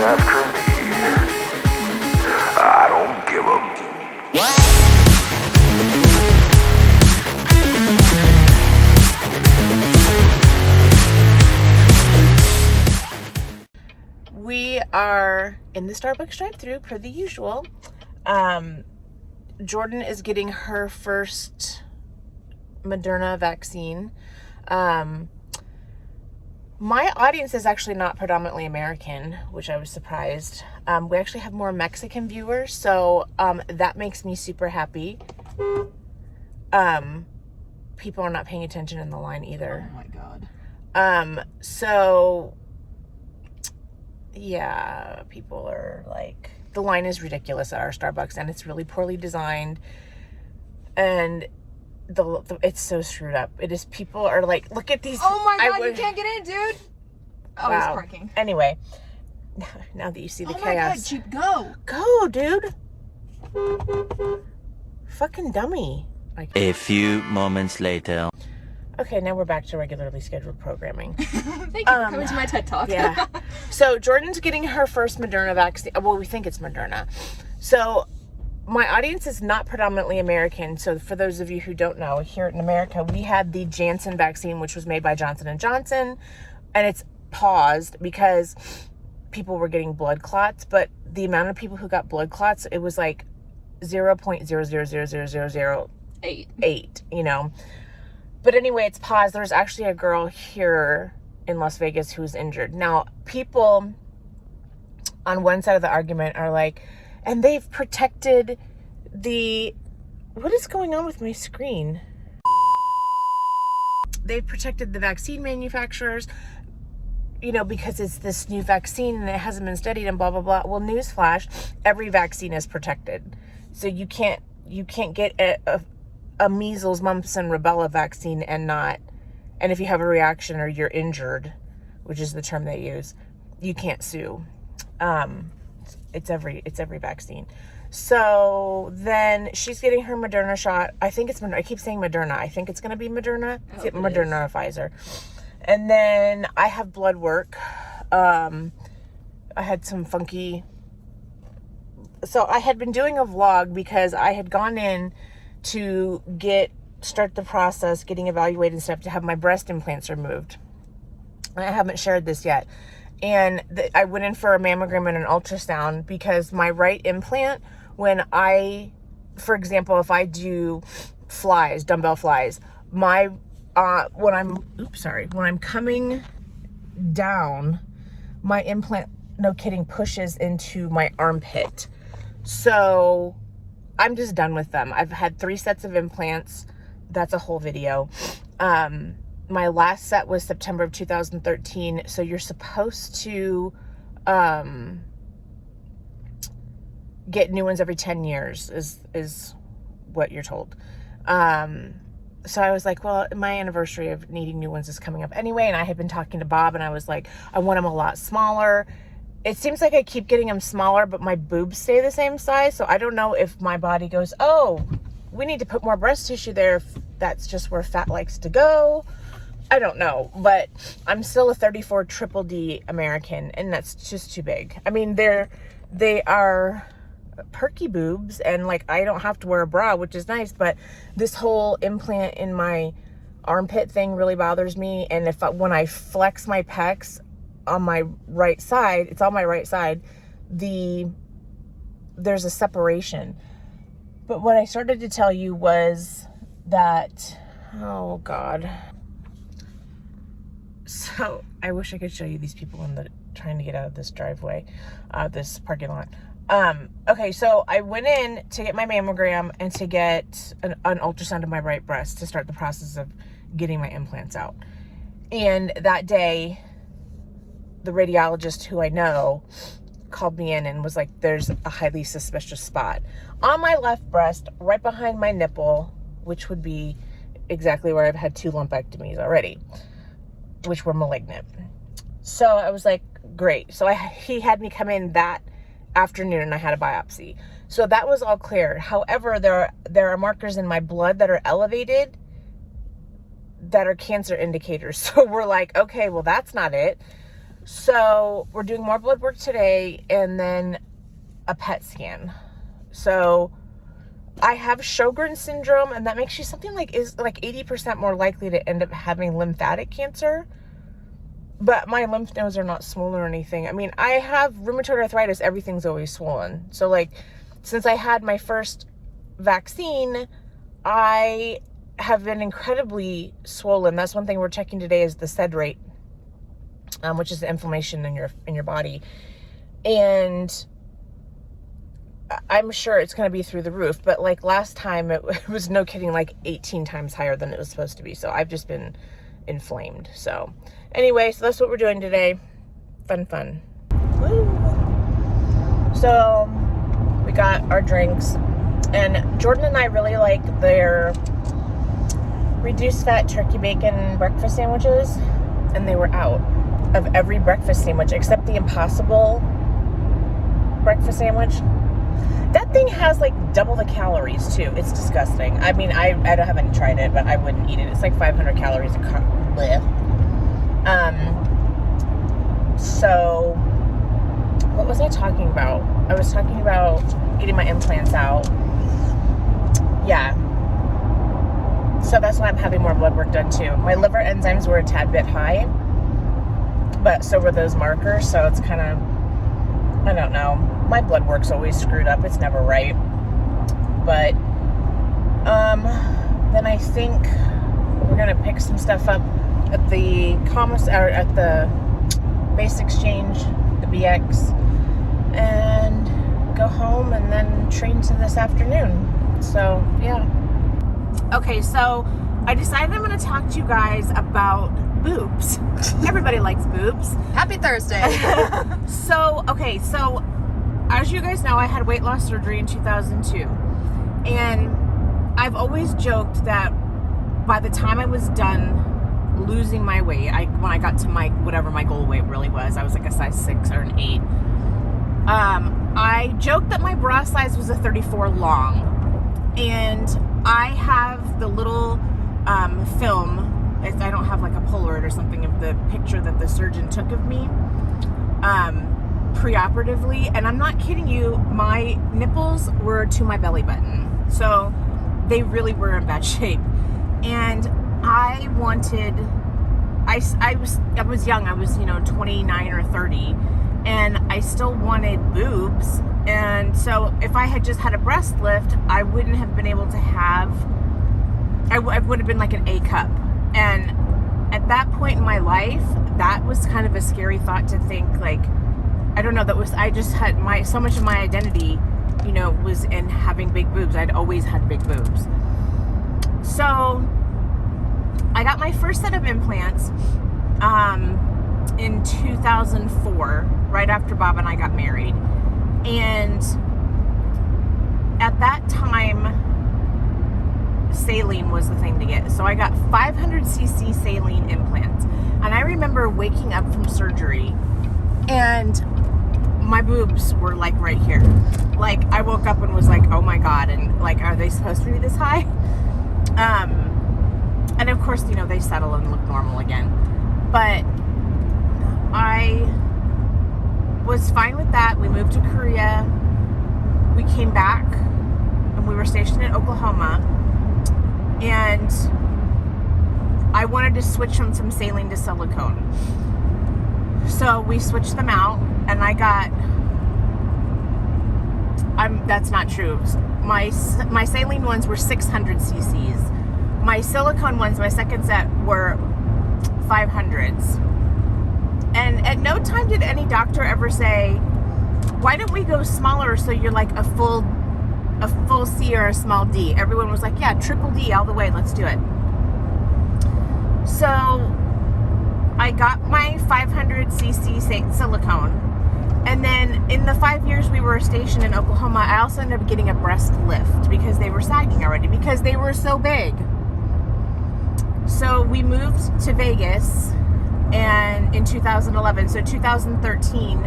after me. I don't give a... We are in the Starbucks drive-thru per the usual. Jordan is getting her first Moderna vaccine. My audience is actually not predominantly American, which I was surprised. We actually have more Mexican viewers, so that makes me super happy. People are not paying attention in the line either. Oh my God. So yeah, people are like, the line is ridiculous at our Starbucks, and it's really poorly designed, and it's so screwed up. It is, people are like, look at these. Oh my God, you can't get in, dude. Oh, wow. He's parking. Anyway, now that you see the chaos. Oh my God, Jeep, go. Go, dude. Fucking dummy. A few moments later. Okay, now we're back to regularly scheduled programming. Thank you for coming to my TED Talk. Yeah. So Jordan's getting her first Moderna vaccine. Well, we think it's Moderna. So my audience is not predominantly American. So for those of you who don't know, here in America, we had the Janssen vaccine, which was made by Johnson & Johnson. And it's paused because people were getting blood clots. But the amount of people who got blood clots, it was like 0.0000008, you know. But anyway, it's paused. There's actually a girl here in Las Vegas who's injured. Now, people on one side of the argument are like, and they've protected the... What is going on with my screen? They've protected the vaccine manufacturers, you know, because it's this new vaccine and it hasn't been studied and blah, blah, blah. Well, newsflash, every vaccine is protected. So you can't get a measles, mumps, and rubella vaccine and if you have a reaction or you're injured, which is the term they use, you can't sue. It's every vaccine. So then she's getting her Moderna shot. I think it's Moderna. I keep saying Moderna. I think it's going to be Moderna. It's Moderna or Pfizer. And then I have blood work. I had some funky... So I had been doing a vlog because I had gone in to start the process, getting evaluated and stuff, to have my breast implants removed. I haven't shared this yet. And I went in for a mammogram and an ultrasound because my right implant, for example, if I do flies, dumbbell flies, when I'm coming down, my implant, no kidding, pushes into my armpit. So I'm just done with them. I've had 3 sets of implants. That's a whole video. My last set was September of 2013. So you're supposed to get new ones every 10 years is what you're told. So I was like, well, my anniversary of needing new ones is coming up anyway. And I had been talking to Bob and I was like, I want them a lot smaller. It seems like I keep getting them smaller, but my boobs stay the same size. So I don't know if my body goes, oh, we need to put more breast tissue there. If that's just where fat likes to go. I don't know. But I'm still a 34 triple D American, and that's just too big. I mean, they are perky boobs, and like I don't have to wear a bra, which is nice. But this whole implant in my armpit thing really bothers me. And when I flex my pecs, on my right side, it's on my right side, there's a separation. But what I started to tell you was that, oh God. So I wish I could show you these people trying to get out of this driveway, this parking lot. Okay, so I went in to get my mammogram and to get an ultrasound of my right breast to start the process of getting my implants out. And that day, the radiologist who I know called me in and was like, there's a highly suspicious spot on my left breast, right behind my nipple, which would be exactly where I've had 2 lumpectomies already, which were malignant. So I was like, great. So he had me come in that afternoon and I had a biopsy. So that was all clear. However, there are markers in my blood that are elevated that are cancer indicators. So we're like, okay, well, that's not it. So we're doing more blood work today and then a PET scan. So I have Sjogren's syndrome, and that makes you something like 80% more likely to end up having lymphatic cancer. But my lymph nodes are not swollen or anything. I mean, I have rheumatoid arthritis. Everything's always swollen. So like, since I had my first vaccine, I have been incredibly swollen. That's one thing we're checking today is the SED rate, which is the inflammation in your body. And I'm sure it's going to be through the roof, but like last time it was, no kidding, like 18 times higher than it was supposed to be. So I've just been inflamed. So anyway, so that's what we're doing today. Fun. Woo. So we got our drinks, and Jordan and I really like their reduced fat turkey bacon breakfast sandwiches, and they were out of every breakfast sandwich except the Impossible breakfast sandwich. That thing has like double the calories too. It's disgusting. I mean, I haven't tried it, but I wouldn't eat it. It's like 500 calories a cup. So what was I talking about? I was talking about getting my implants out. Yeah. So that's why I'm having more blood work done too. My liver enzymes were a tad bit high, but so were those markers. So it's kind of, I don't know. My blood work's always screwed up. It's never right. But then I think we're gonna pick some stuff up at the at the Base Exchange, the BX, and go home and then train to this afternoon. So yeah. Okay, so I decided I'm gonna talk to you guys about boobs. Everybody likes boobs. Happy Thursday. So as you guys know, I had weight loss surgery in 2002. And I've always joked that by the time I was done losing my weight, when I got to whatever my goal weight really was, I was like a size 6 or an 8. I joked that my bra size was a 34 long. And I have the little film. I don't have like a Polaroid or something of the picture that the surgeon took of me. Preoperatively, and I'm not kidding you, my nipples were to my belly button, so they really were in bad shape. And I was young, I was 29 or 30, and I still wanted boobs. And so if I had just had a breast lift, I wouldn't have been able to have, I would have been like an A cup. And at that point in my life, that was kind of a scary thought to think, like, I don't know, I just had so much of my identity, was in having big boobs. I'd always had big boobs. So I got my first set of implants in 2004, right after Bob and I got married. And at that time, saline was the thing to get. So I got 500cc saline implants. And I remember waking up from surgery and my boobs were like right here. Like I woke up and was like, oh my God. And like, are they supposed to be this high? And of course, they settle and look normal again. But I was fine with that. We moved to Korea. We came back and we were stationed in Oklahoma. And I wanted to switch from some saline to silicone. So we switched them out, and I got, that's not true. My saline ones were 600 cc's. My silicone ones, my second set, were 500s. And at no time did any doctor ever say, why don't we go smaller so you're like a full C or a small D? Everyone was like, yeah, triple D all the way, let's do it. So I got my 500cc silicone, and then in the 5 years we were stationed in Oklahoma, I also ended up getting a breast lift because they were sagging already, because they were so big. So we moved to Vegas, and in 2011, so 2013,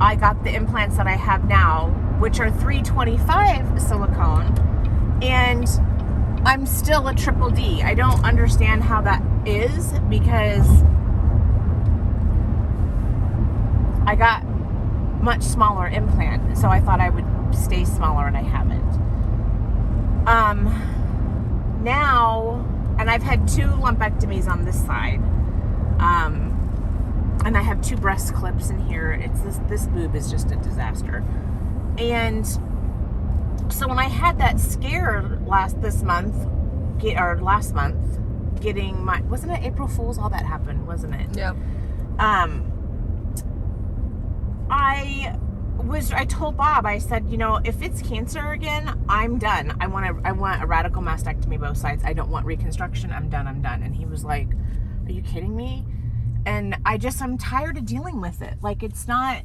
I got the implants that I have now, which are 325 silicone, and I'm still a triple D. I don't understand how that is, because I got much smaller implant, so I thought I would stay smaller, and I haven't. Now, and I've had 2 lumpectomies on this side, and I have 2 breast clips in here. It's this boob is just a disaster. And so when I had that scare last month, getting my, wasn't it April Fool's? All that happened, wasn't it? Yep. I told Bob, I said, you know, if it's cancer again, I'm done. I want a radical mastectomy both sides. I don't want reconstruction. I'm done. And he was like, are you kidding me? And I'm tired of dealing with it. Like, it's not.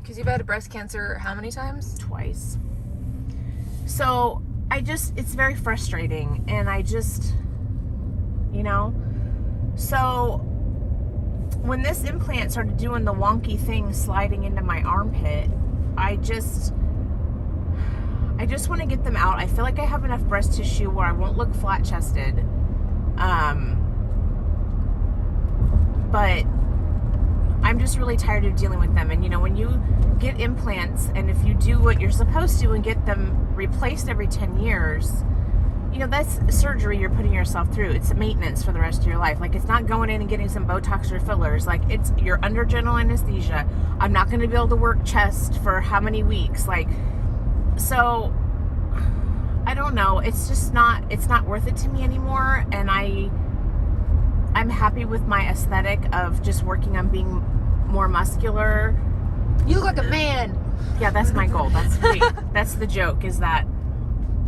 Because you've had breast cancer how many times? Twice. So it's very frustrating. And you know, so when this implant started doing the wonky thing sliding into my armpit, I just want to get them out. I feel like I have enough breast tissue where I won't look flat chested. But I'm just really tired of dealing with them. And you know, when you get implants, and if you do what you're supposed to and get them replaced every 10 years, you know, that's surgery you're putting yourself through. It's maintenance for the rest of your life. Like, it's not going in and getting some Botox or fillers. Like, you're under general anesthesia. I'm not going to be able to work chest for how many weeks. Like, so I don't know. It's just not worth it to me anymore. And I'm happy with my aesthetic of just working on being more muscular. You look like a man. Yeah, that's my goal. That's the joke, is that,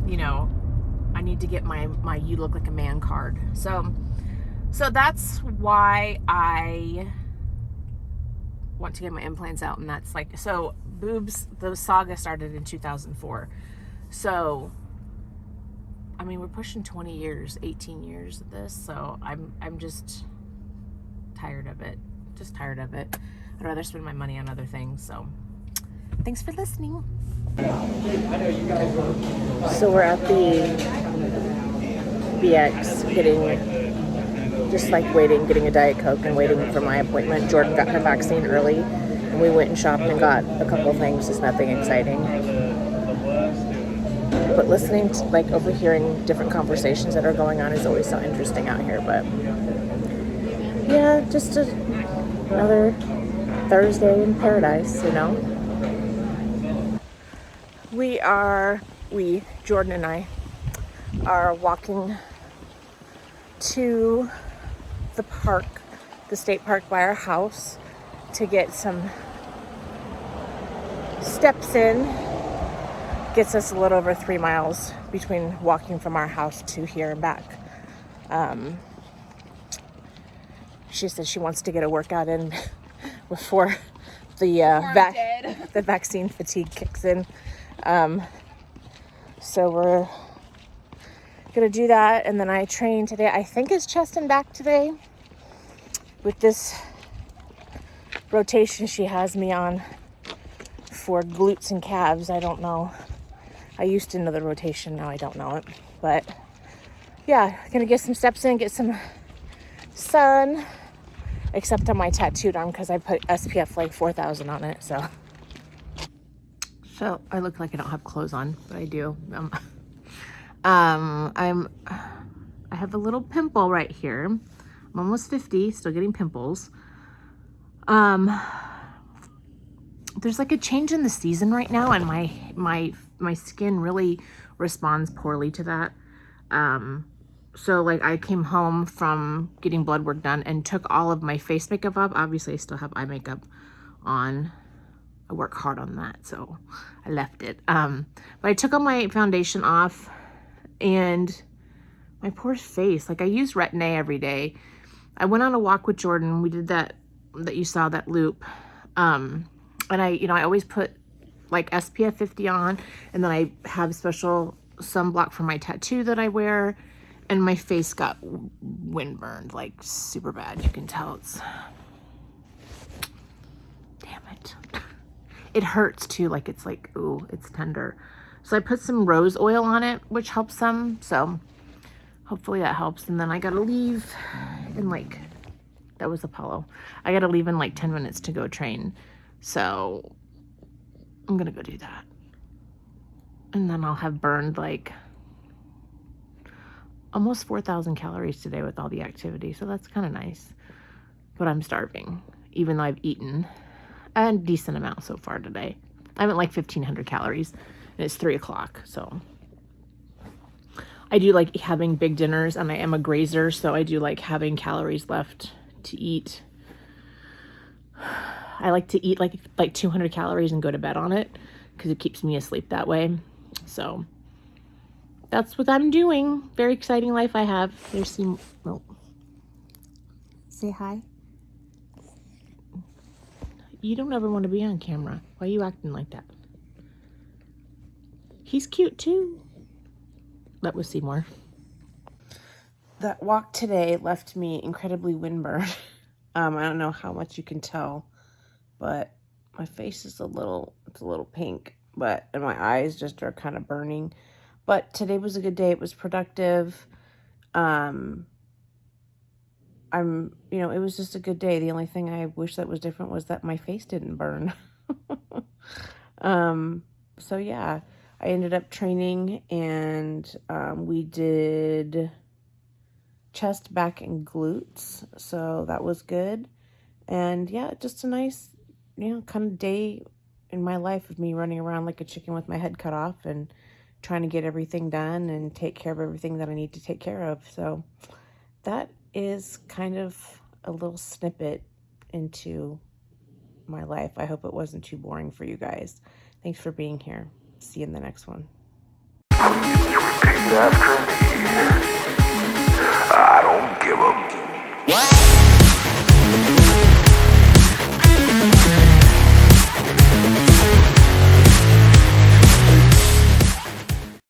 you know, I need to get my you look like a man card. So that's why I want to get my implants out. And that's like, so boobs, the saga started in 2004. So, I mean, we're pushing 20 years, 18 years of this. So I'm just tired of it. I'd rather spend my money on other things. So thanks for listening. So we're at the BX getting a Diet Coke and waiting for my appointment. Jordan got her vaccine early, and we went and shopped and got a couple things. It's nothing exciting. But listening to, like, overhearing different conversations that are going on is always so interesting out here. But yeah, just another Thursday in paradise, you know. Jordan and I are walking to the park, the state park by our house, to get some steps in. Gets us a little over 3 miles between walking from our house to here and back. She said she wants to get a workout in before the vaccine fatigue kicks in. So we're gonna do that, and then I train today. I think it's chest and back today with this rotation she has me on for glutes and calves. I don't know. I used to know the rotation, now I don't know it. But yeah, gonna get some steps in, get some sun, except on my tattooed arm because I put SPF like 4,000 on it. So I look like I don't have clothes on, but I do. I have a little pimple right here. I'm almost 50, still getting pimples. There's like a change in the season right now, and my skin really responds poorly to that. So like, I came home from getting blood work done and took all of my face makeup off. Obviously I still have eye makeup on. I work hard on that, so I left it. But I took all my foundation off, and my poor face, like, I use Retin-A every day. I went on a walk with Jordan. We did that you saw, that loop. And I always put like SPF 50 on, and then I have special sunblock for my tattoo that I wear, and my face got windburned, like super bad. You can tell it's, damn it. It hurts too, like it's like, ooh, it's tender. So I put some rose oil on it, which helps some. So hopefully that helps. And then I gotta leave in like, that was Apollo. I gotta leave in like 10 minutes to go train. So I'm gonna go do that. And then I'll have burned like almost 4,000 calories today with all the activity. So that's kind of nice. But I'm starving, even though I've eaten a decent amount so far today. I'm at like 1,500 calories and it's 3 o'clock. So I do like having big dinners, and I am a grazer. So I do like having calories left to eat. I like to eat like 200 calories and go to bed on it because it keeps me asleep that way. So that's what I'm doing. Very exciting life I have. There's some, oh. Say hi. You don't ever want to be on camera. Why are you acting like that? He's cute too. That was Seymour. That walk today left me incredibly windburned. I don't know how much you can tell, but my face is it's a little pink, and my eyes just are kind of burning. But today was a good day. It was productive. It was just a good day. The only thing I wish that was different was that my face didn't burn. So yeah, I ended up training, and we did chest, back, and glutes. So that was good. And yeah, just a nice, kind of day in my life of me running around like a chicken with my head cut off and trying to get everything done and take care of everything that I need to take care of. So that is kind of a little snippet into my life. I hope it wasn't too boring for you guys. Thanks for being here. See you in the next one. Please repeat after me. I don't give a